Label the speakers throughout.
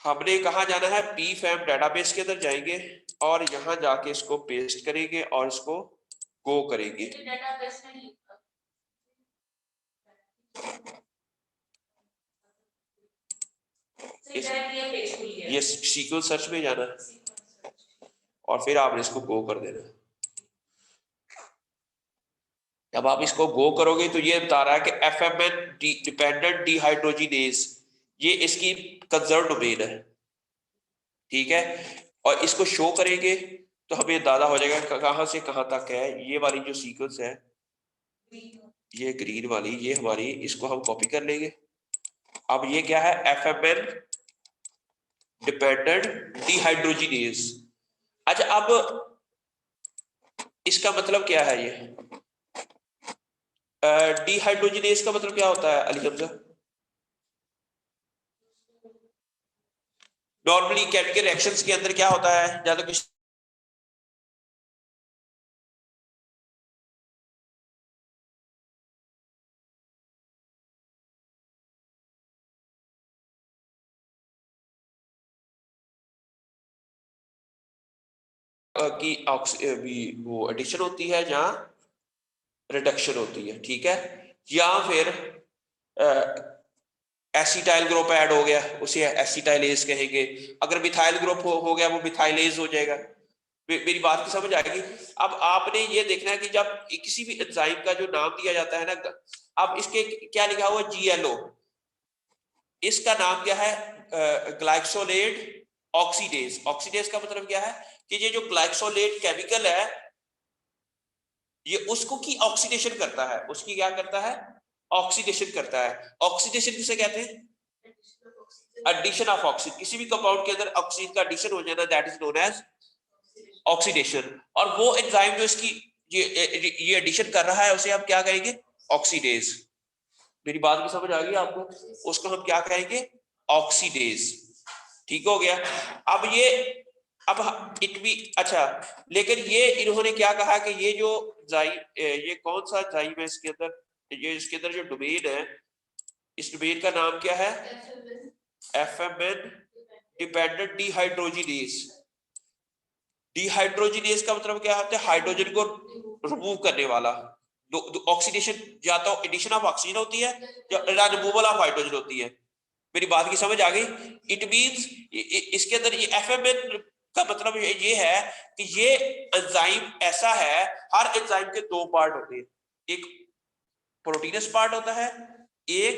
Speaker 1: हमने कहा जाना है, pfam डेटाबेस के अंदर जाएंगे और यहां जाके इसको पेस्ट करेंगे और इसको गो करेंगे। ये सीक्वल सर्च में जाना और फिर आपने इसको गो कर देना। जब आप इसको गो करोगे तो ये बता रहा है कि FMN डिपेंडेंट डिहाइड्रोजिनेज, ये इसकी कंजर्व डोमेन है, ठीक है। और इसको शो करेंगे तो हमें अंदाजा हो जाएगा कहां से कहां तक है। ये वाली जो सीक्वेंस है, ये ग्रीन वाली, ये हमारी, इसको हम कॉपी कर लेंगे। अब ये क्या है, FMN डिपेंडेंट डिहाइड्रोजिनेज। अच्छा, अब इसका मतलब क्या है? ये डिहाइड्रोजिनेज का मतलब क्या होता है Ali Hamza? Normally chemical reactions के अंदर क्या होता है, या तो किसी की वो एडिशन होती है, जहां रिडक्शन होती है, ठीक है। या फिर एसिटाइल ग्रुप ऐड हो गया, उसे एसिटाइलेज कहेंगे। अगर मिथाइल ग्रुप हो गया, वो मिथाइलेज हो जाएगा। मेरी बात की समझ आएगी। अब आपने ये देखना है कि जब किसी भी एंजाइम का जो नाम दिया जाता है ना, अब इसके क्या लिखा हुआ GLO, इसका नाम क्या है? Glycolate oxidase. ऑक्सीडेज का मतलब क्या है कि ये जो ग्लाइकोलेट केमिकल है, ये उसको की ऑक्सीडेशन करता है। उसकी क्या करता है? ऑक्सीडेशन करता है। ऑक्सीडेशन किसे कहते हैं? Addition of oxygen. किसी भी कंपाउंड के अंदर ऑक्सीजन का एडिशन हो जाना, that is known as oxidation. और वो एंजाइम जो इसकी ये एडिशन कर रहा है, उसे हम क्या कहेंगे? ऑक्सीडेज। मेरी बात भी समझ आ गई आपको? उसको हम क्या कहेंगे? ऑक्सीडेज। ठीक हो गया। अब ये, अब इट भी अच्छा, लेकिन ये इन्होंने क्या कहा कि ये जो ये कौन सा जाइम है इसके अंदर, ये इसके अंदर जो डोमेन है, इस डोमेन का नाम क्या है? FMN dependent dehydrogenase. डिहाइड्रोजिनेज का मतलब क्या होता है? हाइड्रोजन को रिमूव करने वाला। ऑक्सीडेशन या तो एडिशन ऑफ ऑक्सीजन होती है या रिमूवल ऑफ हाइड्रोजन होती है। मेरी बात की समझ आ गई? इट मींस इसके अंदर ये FMN का मतलब ये है कि ये एंजाइम ऐसा है, हर एंजाइम के दो पार्ट होते हैं। एक प्रोटीनस पार्ट होता है, एक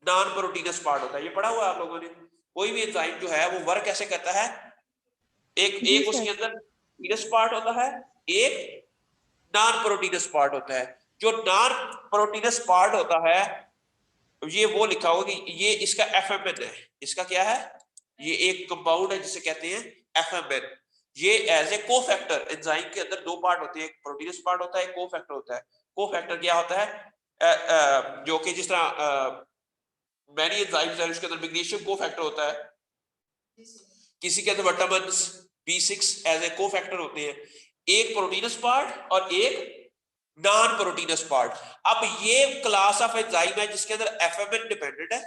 Speaker 1: नॉन प्रोटीनस पार्ट होता है। ये पढ़ा हुआ है आप लोगों ने? कोई भी एंजाइम जो है वो वर्क कैसे करता है? एक उसके अंदर प्रोटीनस पार्ट होता है, एक नॉन प्रोटीनस पार्ट होता है। जो नॉन प्रोटीनस पार्ट होता है, ये वो लिखा होगा कि ये इसका FMN है। इसका क्या है? ये एक कंपाउंड है जिसे कहते हैं FMN। ये एज ए कोफैक्टर, एंजाइम के अंदर दो पार्ट होते हैं, एक प्रोटीनस पार्ट होता है, एक कोफैक्टर होता है। कोफैक्टर क्या होता है? जो कि जिस तरह मैनी एंजाइम्स हैं, उसके अंदर मैग्नीशियम कोफैक्टर होता है, किसी के अंदर vitamin B6 as a cofactor होते हैं। एक प्रोटीनस पार्ट और एक नॉन प्रोटीनस पार्ट। अब ये क्लास ऑफ एंजाइम है जिसके अंदर FMN डिपेंडेंट है,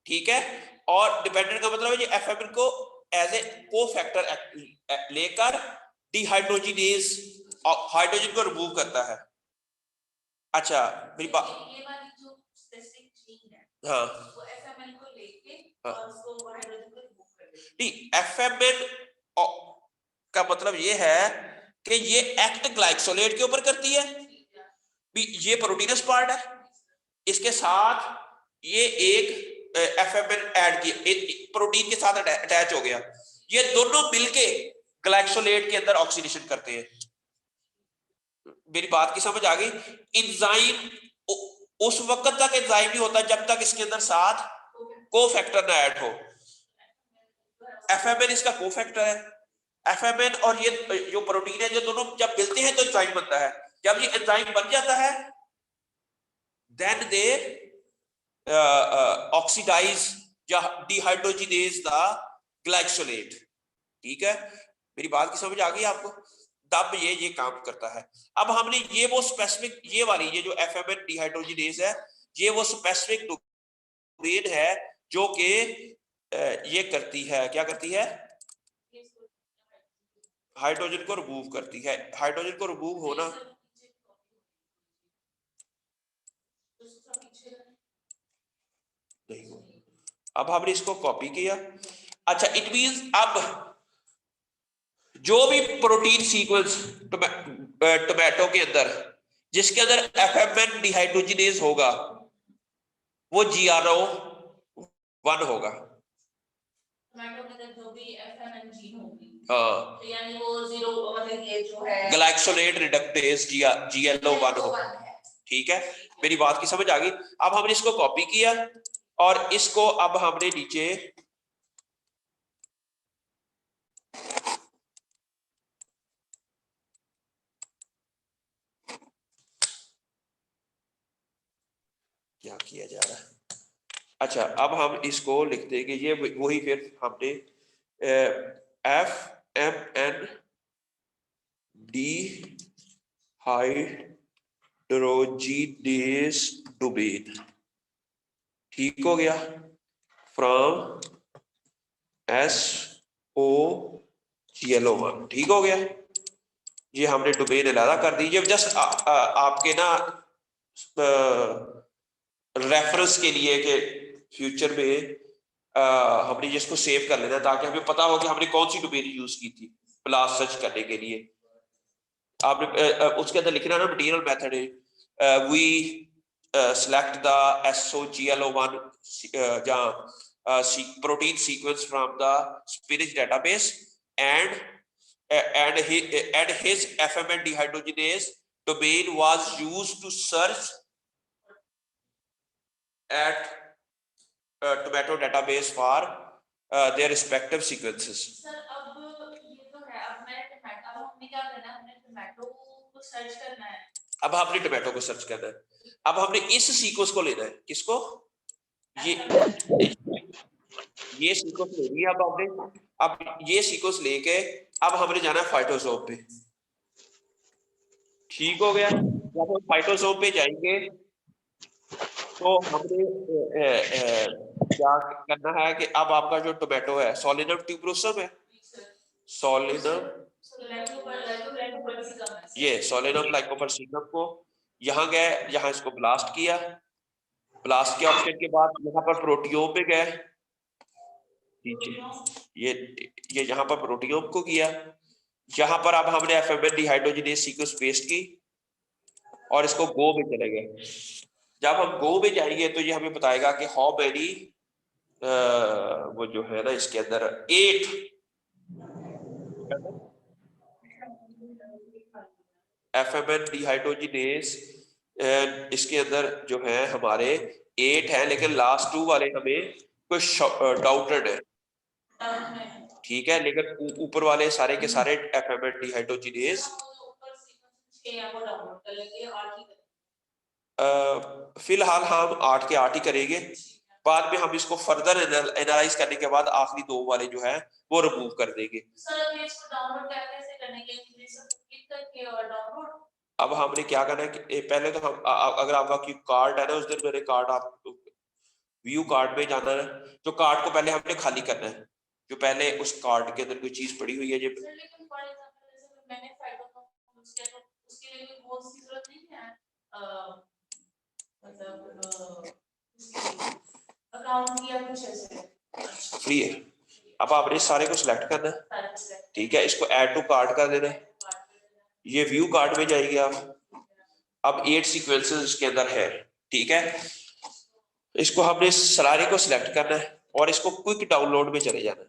Speaker 1: ठीक है। और डिपेंडेंट का मतलब है ये FMN को एज ए कोफैक्टर लेकर डिहाइड्रोजिनेज हाइड्रोजन को रिमूव करता है। अच्छा, मेरी बात, ये वाली जो स्पेसिफिक जीन है, हाँ, वो FMN को लेके और उसको हाइड्रोजन को रिमूव कर देती है। नहीं, FMN का मतलब ये है कि ये एक्ट ग्लाइकोलेट के ऊपर करती है। ये प्रोटीनस पार्ट है, इसके साथ ये एक FMN ऐड किया, प्रोटीन के साथ अटैच हो गया। ये दोनों मिलके ग्लाइकोलेट के अंदर ऑक्सीडेशन करते हैं। मेरी बात की समझ आ गई? एंजाइम उस वक्त तक एंजाइम नहीं होता जब तक इसके अंदर साथ कोफैक्टर ना ऐड हो। FMN इसका कोफैक्टर है। FMN और ये जो प्रोटीन है, जो दोनों जब मिलते हैं तो एंजाइम बनता है। जब ये एंजाइम बन जाता है, देन दे ऑक्सीडाइज या डिहाइड्रोजिनेज द ग्लाइकोलेट। ठीक है, मेरी बात की समझ आ गई आपको? तब ये काम करता है। अब हमने ये वो स्पेसिफिक, ये वाली ये जो FMN डिहाइड्रोजिनेज है, ये वो स्पेसिफिक डोमेन है जो कि ये करती है, क्या करती है, हाइड्रोजन को रिमूव करती है। हाइड्रोजन को रिमूव होना, नहीं हो। अब हमने इसको कॉपी किया। अच्छा, इट मींस अब जो भी प्रोटीन सीक्वेंस टोमेटो के अंदर जिसके अंदर एफएमएन डिहाइड्रोजिनेज होगा वो GRO1 होगा। टोमेटो के अंदर जो भी एफएमएन जीन होगी, हाँ, तो यानी वो 0 मतलब ये जो है ग्लाइकोलेट रिडक्टेज GLO1 होगा। ठीक है, मेरी बात की समझ आ गई। अब हमने इसको कॉपी किया और इसको अब हमने नीचे क्या किया जा रहा है। अच्छा, अब हम इसको लिख देंगे, ये वही फिर हमने FMN डिहाइड्रोजिनेज डोमेन, ठीक हो गया, फ्रॉम SOGLO1, ठीक हो गया। ये हमने डोमेन अलग कर दी। जब जस्ट आपके ना रेफरेंस के लिए कि फ्यूचर में हमने जिसको सेव कर लेना ताकि हमें पता हो कि हमने कौन सी डोमेन यूज की थी ब्लास्ट सर्च करने के लिए। आपने उसके अंदर लिखना ना, मटेरियल मेथड है we select the SOGLO1 protein sequence from the spinach database and his FMN dehydrogenase domain was used to search at tomato database for their respective sequences. Sir, अब ये तो है, अब हमने क्या करना है, हमने टोमेटो को सर्च करना है। अब हमने टोमेटो को सर्च करना है। अब हमने इस सीक्वेंस को लेना है, किसको, ये सीक्वेंस लेनी है। अब हमने ये सीक्वेंस लेके अब हमने जाना है फाइटोसोम पे, ठीक हो गया। जब हम फाइटोसोम पे जाएंगे तो हमने क्या करना है कि अब आपका जो टोमेटो है सोलिनम ट्यूबरोसम है, सोलिनम, ये सोलिनम लाइकोपर्सिकम को यहाँ गए, यहाँ इसको ब्लास्ट किया। ब्लास्ट के ऑप्शन के बाद यहाँ पर प्रोटियोम पे गए, ये यहाँ पर प्रोटियोम को किया। यहाँ पर अब हमने एफएमएन डिहाइड्रोजिनेज सीक्वेंस पेस्ट की और इसको गो में चले गए। जब हम गो में जाएंगे तो ये हमें बताएगा कि हाउ मेनी वो जो है ना इसके अंदर 8 एफएमएन डिहाइड्रोजिनेज इसके अंदर जो है हमारे 8 है, लेकिन लास्ट 2 वाले हमें कुछ डाउटेड है, ठीक है, लेकिन ऊपर वाले सारे के सारे एफएमएन डिहाइड्रोजिनेज फिलहाल हम 8 के 8 ही करेंगे। बाद में हम इसको फर्दर एनालाइज करने के बाद आखिरी 2 वाले जो है वो रिमूव कर देंगे। अब हमने क्या करना है कि पहले तो हम अगर आपका कार्ड है ना, उस दिन मेरे कार्ड आप व्यू कार्ड में जाना है, तो कार्ड को पहले हमने खाली करना है, जो पहले उस कार्ड के अंदर कोई चीज पड़ी हुई है। जब फ्री है। अब आपने सारे को सिलेक्ट करना है, ठीक है, इसको ऐड टू कार्ड कर देना है। ये व्यू कार्ड में जाएगी आप। अब 8 सीक्वेंसेस इसके अंदर है, ठीक है। इसको हमने सारे को सिलेक्ट करना है और इसको क्विक डाउनलोड में चले जाना है।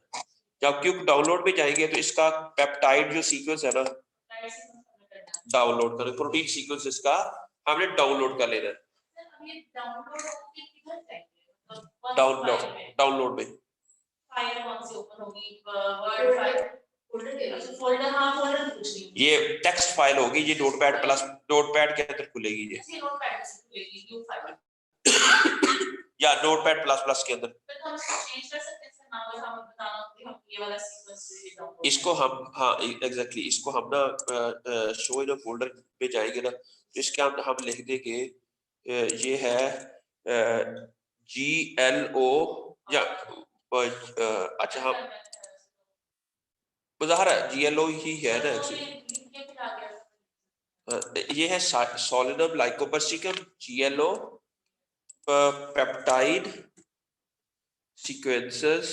Speaker 1: जब क्विक डाउनलोड में जाएंगे तो इसका पेप्टाइड जो सीक्वेंस है ना डाउनलोड करें, प्रोटीन सीक्वेंस इसका हमने डाउनलोड कर लेना है। डाउनलोड में फाइल कौन सी ओपन होगी, वर्ड फाइल, फोल्डर, हाँ फोल्डर कुछ नहीं, ये टेक्स्ट फाइल होगी, ये नोटपैड प्लस नोटपैड के अंदर खुलेगी, ये नोटपैड से खुलेगी न्यू फाइल या नोटपैड प्लस प्लस के अंदर। तो हम इसको चेंज कर सकते हैं ना, अगर हम बताना कि हम ये वाला सीक्वेंस इसको हम, हाँ एग्जैक्टली, इसको हम ना शो इन फोल्डर पे जाएंगे ना, तो इसके हम लिख देंगे ये है GLO या अच्छा हाँ मुजाहरा GLO ही है ना ये है सोलिनम लाइकोपर्सिकम GLO पेप्टाइड सीक्वेंसेस,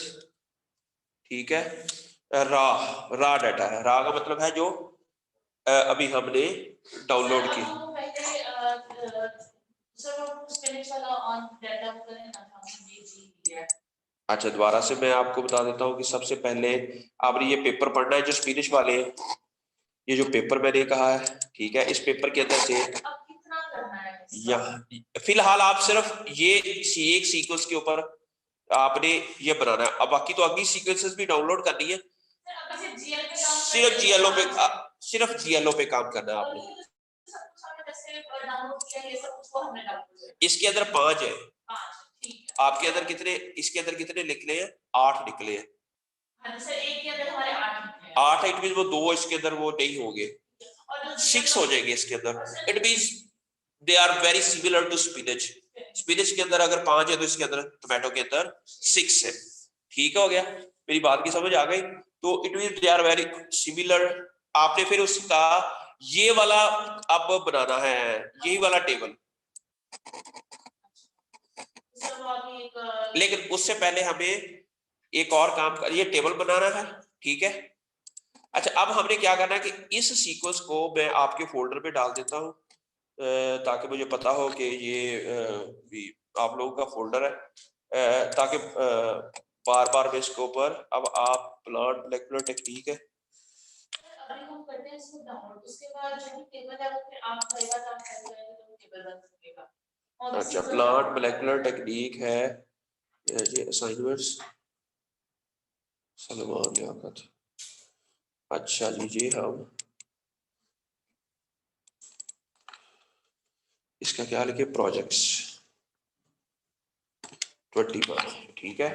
Speaker 1: ठीक है। रा डाटा है, रा का मतलब है जो अभी हमने डाउनलोड की। अच्छा दोबारा से मैं आपको बता देता हूँ कि सबसे पहले आपने ये पेपर पढ़ना है जो स्पेनिश वाले हैं, ये जो पेपर मैंने कहा है, ठीक है। इस पेपर के अंदर से यहाँ फिलहाल आप सिर्फ ये एक सीक्वेंस के ऊपर आपने ये बनाना है। अब बाकी तो अगली सीक्वेंसेस भी डाउनलोड करनी है, सिर्फ GLO पे काम करना है आपने। इसके अंदर 5 है, आपके अंदर कितने, इसके अंदर कितने निकले हैं? 8 निकले हैं। 8 इट मींस वो 2 इसके अंदर वो नहीं होंगे, 6 हो जाएंगे इसके अंदर। It means they are very similar to spinach. Spinach के अंदर अगर 5 है तो इसके अंदर टोमेटो के अंदर 6 है। ठीक हो गया, मेरी बात की समझ आ गई? तो it means they are very similar. आपने फिर उसका ये वाला अब बनाना है, यही वाला टेबल, लेकिन उससे पहले हमें एक और काम कर, ये टेबल बनाना है, ठीक है। अच्छा अब हमने क्या करना है कि इस सीक्वेंस को मैं आपके फोल्डर पे डाल देता हूँ ताकि मुझे पता हो कि ये भी आप लोगों का फोल्डर है, ताकि बार बार मैं इसके ऊपर, अब आप प्लांट मोलेकुलर टेक्निक है,
Speaker 2: अभी हम करते हैं इसको डाउनलोड, उसके बाद जो टेबल है वो फिर आप करेगा काम कर जाएगा तो टेबल बन सकेगा।
Speaker 1: अच्छा प्लांट मोलेकुलर टेक्निक है ये असाइनमेंट्स सलमान लियाकत। अच्छा लीजिए हम इसका क्या लिखे, प्रोजेक्ट्स 21, ठीक है।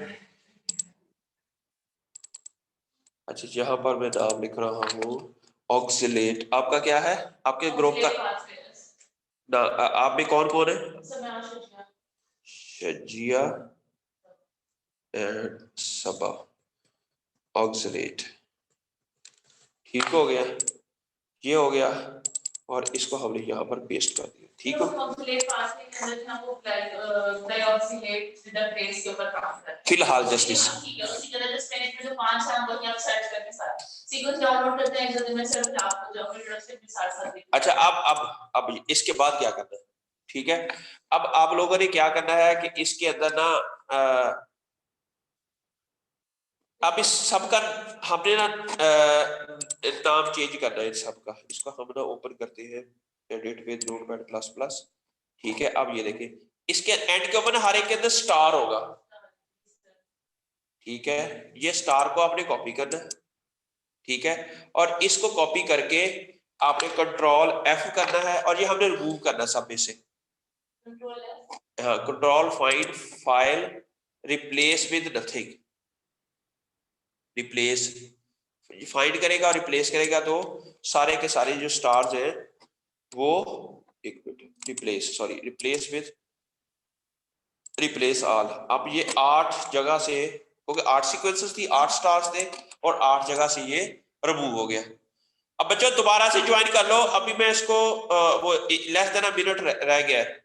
Speaker 1: अच्छा यहाँ पर मैं नाम लिख रहा हूँ ऑक्सिलेट। आपका क्या है, आपके ग्रुप का ना, आप में कौन कौन है? शजिया एंड सबा, ऑक्सिलेट, ठीक हो गया, ये हो गया। और इसको हमने यहाँ पर पेस्ट कर दिया, ठीक हो। फिलहाल जस्ट इस अच्छा अब इसके बाद क्या करना है, ठीक है। अब आप लोगों ने क्या करना है कि इसके अंदर ना अब इस सब का हमने ना नाम चेंज करना है इन सब का। इसको हम ना ओपन करते हैं edit with notepad plus plus, ठीक है। अब ये देखिए इसके एंड के ऊपर हर एक के अंदर स्टार होगा, ठीक है। ये स्टार को आपने कॉपी करना है, ठीक है। और इसको कॉपी करके आपने कंट्रोल F करना है और ये हमने रिमूव करना सब में से। हाँ control find file replace with nothing, replace find करेगा और रिप्लेस करेगा तो सारे के सारे जो स्टार्स हैं वो एक minute replace sorry replace with replace all. अब ये 8 जगह से, क्योंकि 8 सीक्वेंसेस थी, 8 स्टार्स थे और 8 जगह से ये रिमूव हो गया। अब बच्चों दोबारा से ज्वाइन कर लो, अभी मैं इसको वो लेस देन अ मिनट रह गया है।